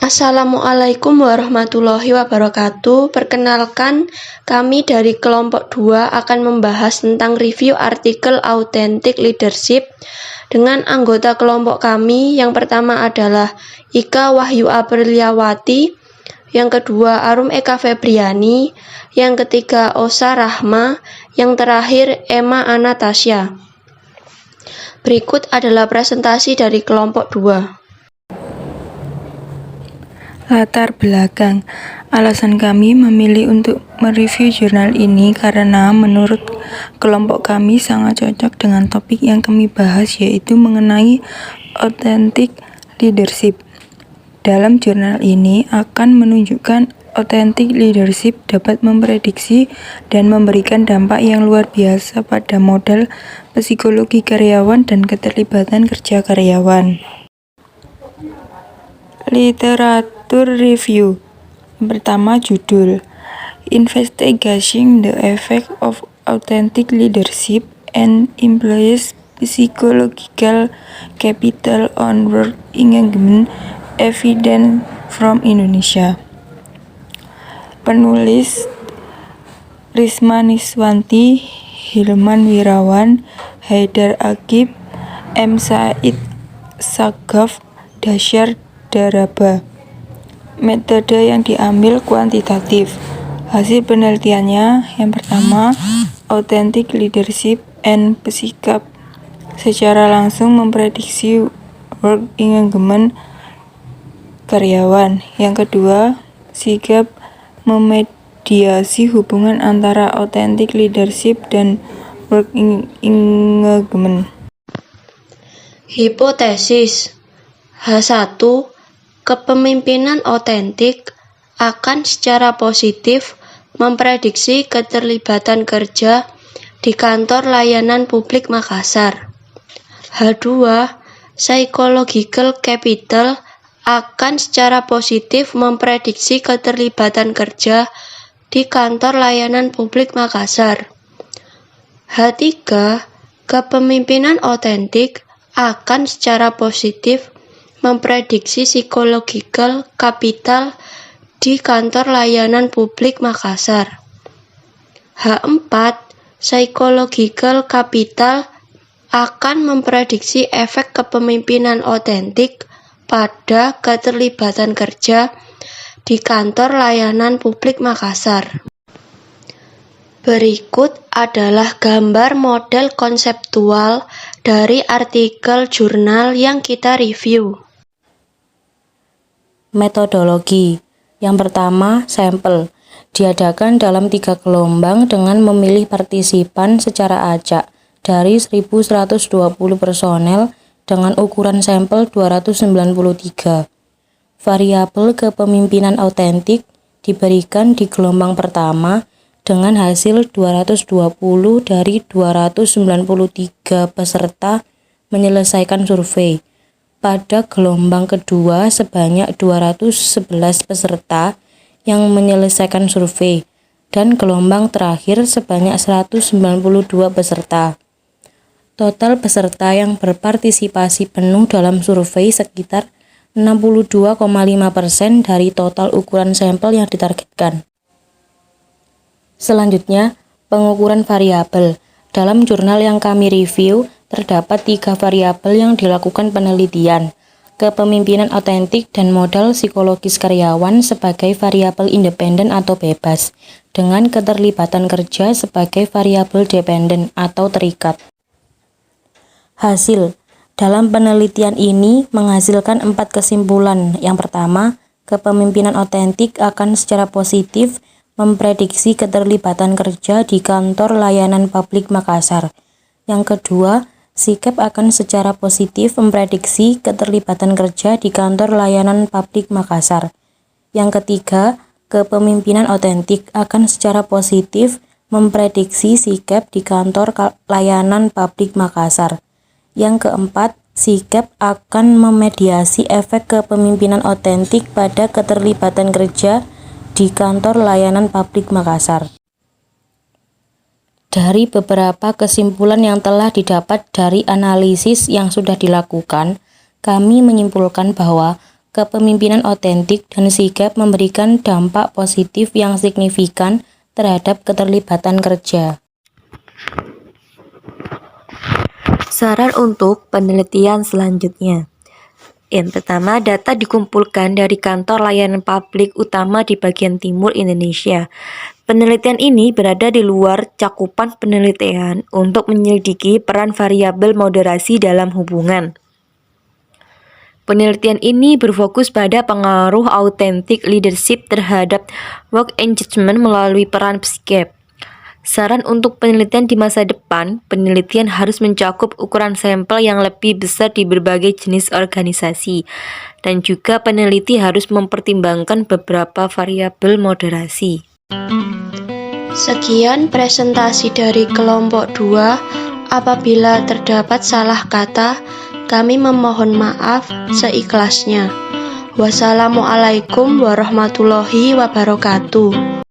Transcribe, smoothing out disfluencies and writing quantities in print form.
Assalamualaikum warahmatullahi wabarakatuh. Perkenalkan, kami dari kelompok 2 akan membahas tentang review artikel Authentic Leadership dengan anggota kelompok kami. Yang pertama adalah Ika Wahyu Apriliawati, yang kedua Arum Eka Febriani, yang ketiga Osa Rahma, yang terakhir Emma Anastasia. Berikut adalah presentasi dari kelompok 2. Latar belakang. Alasan kami memilih untuk mereview jurnal ini karena menurut kelompok kami sangat cocok dengan topik yang kami bahas, yaitu mengenai authentic leadership. Dalam jurnal ini akan menunjukkan authentic leadership dapat memprediksi dan memberikan dampak yang luar biasa pada modal psikologi karyawan dan keterlibatan kerja karyawan. Literatur review. Yang pertama, judul Investigating the Effect of Authentic Leadership and Employees Psychological Capital on Work Engagement, Evidence from Indonesia. Penulis Risma Niswanti, Hilman Wirawan, Haidar Aqib, M. Said Sagaf, Dasyar Daraba. Metode yang diambil kuantitatif. Hasil penelitiannya, yang pertama, authentic leadership and sikap secara langsung memprediksi work engagement karyawan. Yang kedua, sikap memediasi hubungan antara authentic leadership dan work engagement. Hipotesis H1. Kepemimpinan otentik akan secara positif memprediksi keterlibatan kerja di kantor layanan publik Makassar. H2. Psychological capital akan secara positif memprediksi keterlibatan kerja di kantor layanan publik Makassar. H3. Kepemimpinan otentik akan secara positif memprediksi psychological capital di kantor layanan publik Makassar. H4. Psychological capital akan memprediksi efek kepemimpinan otentik pada keterlibatan kerja di kantor layanan publik Makassar. Berikut adalah gambar model konseptual dari artikel jurnal yang kita review. Metodologi. Yang pertama, sampel. Diadakan dalam 3 gelombang dengan memilih partisipan secara acak dari 1.120 personel dengan ukuran sampel 293. Variabel kepemimpinan autentik diberikan di gelombang pertama dengan hasil 220 dari 293 peserta menyelesaikan survei. Pada gelombang kedua sebanyak 211 peserta yang menyelesaikan survei dan gelombang terakhir sebanyak 192 peserta. Total peserta yang berpartisipasi penuh dalam survei sekitar 62,5% dari total ukuran sampel yang ditargetkan. Selanjutnya, pengukuran variabel. Dalam jurnal yang kami review, terdapat 3 variabel yang dilakukan penelitian. Kepemimpinan otentik dan modal psikologis karyawan sebagai variabel independen atau bebas, dengan keterlibatan kerja sebagai variabel dependen atau terikat. Hasil. Dalam penelitian ini menghasilkan 4 kesimpulan. Yang pertama, kepemimpinan otentik akan secara positif memprediksi keterlibatan kerja di kantor layanan publik Makassar. Yang kedua, sikap akan secara positif memprediksi keterlibatan kerja di kantor layanan publik Makassar. Yang ketiga, kepemimpinan otentik akan secara positif memprediksi sikap di kantor layanan publik Makassar. Yang keempat, sikap akan memediasi efek kepemimpinan otentik pada keterlibatan kerja di kantor layanan publik Makassar. Dari beberapa kesimpulan yang telah didapat dari analisis yang sudah dilakukan, kami menyimpulkan bahwa kepemimpinan otentik dan sigap memberikan dampak positif yang signifikan terhadap keterlibatan kerja. Saran untuk penelitian selanjutnya. Yang pertama, data dikumpulkan dari kantor layanan publik utama di bagian timur Indonesia. Penelitian ini berada di luar cakupan penelitian untuk menyelidiki peran variabel moderasi dalam hubungan. Penelitian ini berfokus pada pengaruh authentic leadership terhadap work engagement melalui peran sigap. Saran untuk penelitian di masa depan, penelitian harus mencakup ukuran sampel yang lebih besar di berbagai jenis organisasi, dan juga peneliti harus mempertimbangkan beberapa variabel moderasi. Sekian presentasi dari kelompok 2. Apabila terdapat salah kata, kami memohon maaf seikhlasnya. Wassalamualaikum warahmatullahi wabarakatuh.